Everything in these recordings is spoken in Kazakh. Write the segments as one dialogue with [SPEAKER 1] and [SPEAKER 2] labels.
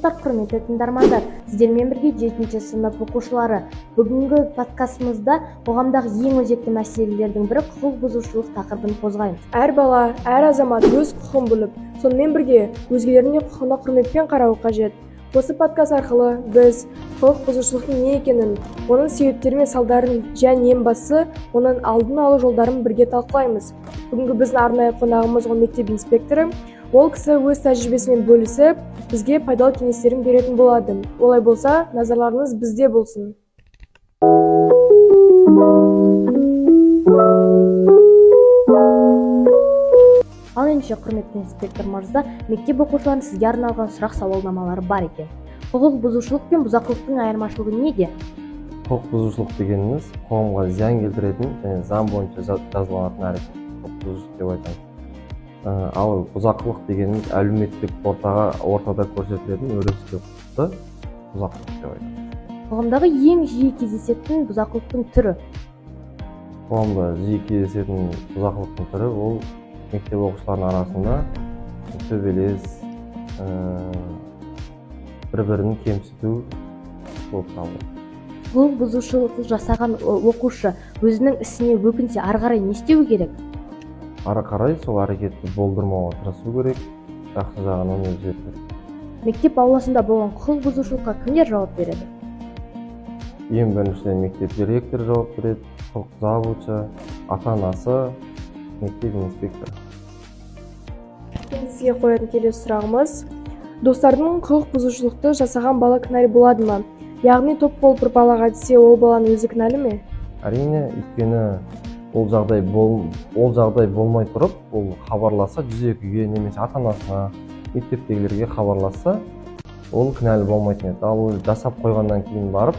[SPEAKER 1] Саламатсыздар, құрметті тыңдармандар. Сіздермен бірге 7-ші сынып оқушылары. Бүгінгі подкастымызда қоғамдағы ең өзекті мәселелердің бірі құқық бұзушылық тақырыбын қозғаймыз.
[SPEAKER 2] Әр бала, әр азамат өз құқығын біліп, сонымен бірге өзгелердің де құқығына құрметпен қарауы қажет. Осы подкаст арқылы біз құқық бұзушылықтың не екенін, оның себептері мен салдарын және ең бастысы оның алдын алу жолдарын бірге талқылаймыз. Бүгінгі біздің арнайы қонағымыз мектеп инспекторы. Ол кісі өз тәжірибесімен бөлісіп, бізге пайдалы кеңестерін беретін болады. Олай болса, назарларыңыз бізде болсын.
[SPEAKER 1] Ал ендеше, құрметті инспектор мырза, мектеп оқушыларының сізге арналған сұрақ сауалнамалары бар екен. Құқық бұзушылық пен бұзақылықтың айырмашылығы неде?
[SPEAKER 3] Құқық бұзушылық дегеніміз қоғамға зиян келтіретін және заң бойынша жазаланатын әрекет құқық бұзушылық деп айтамыз. Ал бұзақылық дегеніміз әлеуметтік ортада көрсетілетін өрескел құқықты бұзақылық деп айтамыз.
[SPEAKER 1] Қоғамдағы ең жиі кездесетін бұзақылықтың түрі?
[SPEAKER 3] Қоғамда жиі кездесетін бұзақылықтың түрі ол мектеп оқушыларының арасында төбелес, бір-бірін кемсіту болып табылады.
[SPEAKER 1] Құқық бұзушылық жасаған оқушы өзінің ісіне өкінсе, ары қарай не істеу керек?
[SPEAKER 3] Ары қарай сол әрекетті болдырмауға тырысу керек, жақсы жағынан өзгерту.
[SPEAKER 1] Мектеп ауласында болған құқық бұзушылыққа кімдер жауап береді?
[SPEAKER 3] Ең біріншіден мектеп директоры жауап береді, құқық завучы, ата-анасы, мектеп инспекторы.
[SPEAKER 2] Сізге қоятын келесі сұрағымыз: достардың құқық бұзушылықты жасаған бала кінәлі болады ма? Яғни топ болып бір балаға тисе, ол баланың өзі кінәлі ме?
[SPEAKER 3] Әрине, өйткені ол жағдай болмай тұрып, ол хабарласа 102-ге немесе ата-анасына, мектептегілерге хабарласа, ол кінәлі болмайтын еді. Ал ол жасап қойғаннан кейін барып,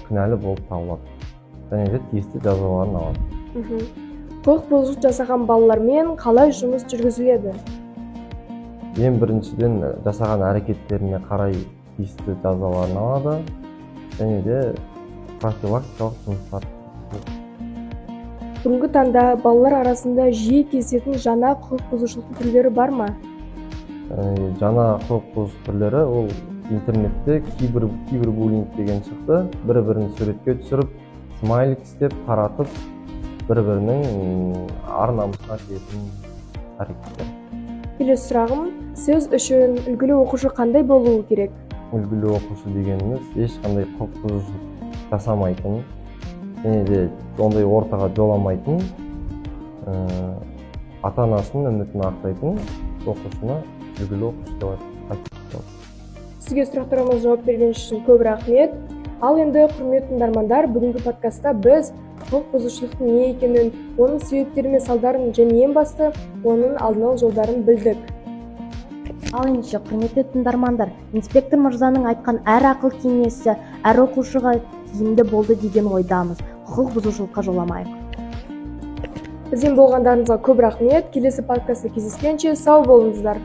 [SPEAKER 3] кінәлі болып табылады. Және де тиісті жазаларын алады.
[SPEAKER 2] Құқық бұзушылық жасаған балалармен қалай жұмыс жүргізіледі?
[SPEAKER 3] Ең біріншіден жасаған әрекеттеріне қарай тиісті жазаларын алады, және де профилактикалық жұмыстар.
[SPEAKER 2] Бүгінгі таңда балалар арасында жиі кездесетін жаңа құқық бұзушылықтың түрлері бар ма?
[SPEAKER 3] Жаңа құқық бұзушылық түрлері ол интернетте кибербуллинг деген шықты. Бір-бірін суретке түсіріп, смайлик істеп, таратып, бір-бірінің ар-намысына тиетін әрекеттер.
[SPEAKER 2] Келесі сұрағым: сіз үшін үлгілі оқушы қандай болуы керек?
[SPEAKER 3] Үлгілі оқушы дегеніміз ешқандай құқық бұзушылық жасамайтын, және де ондай ортаға жоламайтын, ата-анасының үмітін ақтайтын оқушыны үлгілі оқушы деп айтады.
[SPEAKER 2] Сізге сұрақтарыма жауап берген үшін көп рахмет. Ал енді, құрметті тыңдармандар, бүгінгі подкастта біз құқық бұзушылықтың не екенін, оның себептері мен салдарын және ең басты оның алдын алу жолдарын білдік.
[SPEAKER 1] Ал ендеше, құрметті тыңдармандар, инспектор мырзаның айтқан әр ақыл кеңесі әр оқушыға тиімді болды деген ойдамыз. Құқық бұзушылыққа жоламайық.
[SPEAKER 2] Бізден болғандарыңызға көп рахмет. Келесі подкастта кездескенше сау болыңыздар.